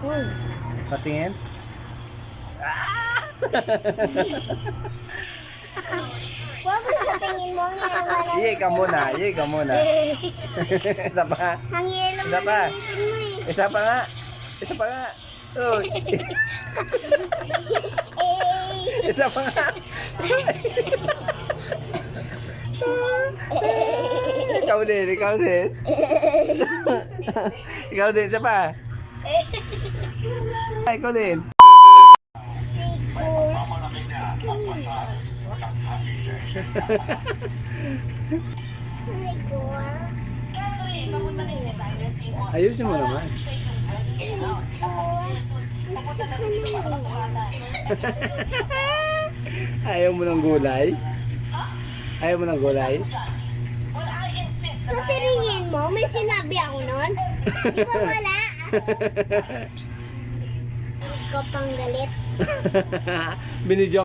Patingin. Huwag mo sa tingin mo, ang yelo man ang Iye ka muna, iye ka muna. Isa pa. ang yelo Isa man pa. ang ngipin mo eh. Isa pa nga. Isa pa nga. Uy. Isa pa nga. Ikaw din, ikaw din. Ikaw din, isa pa. Ay, ikaw din. Ayusin mo naman. Ayaw mo ng gulay? Ayaw mo ng gulay? Sa tingin mo, may sinabi ako nun? Di ba wala? Ikaw pang galit. Binidyo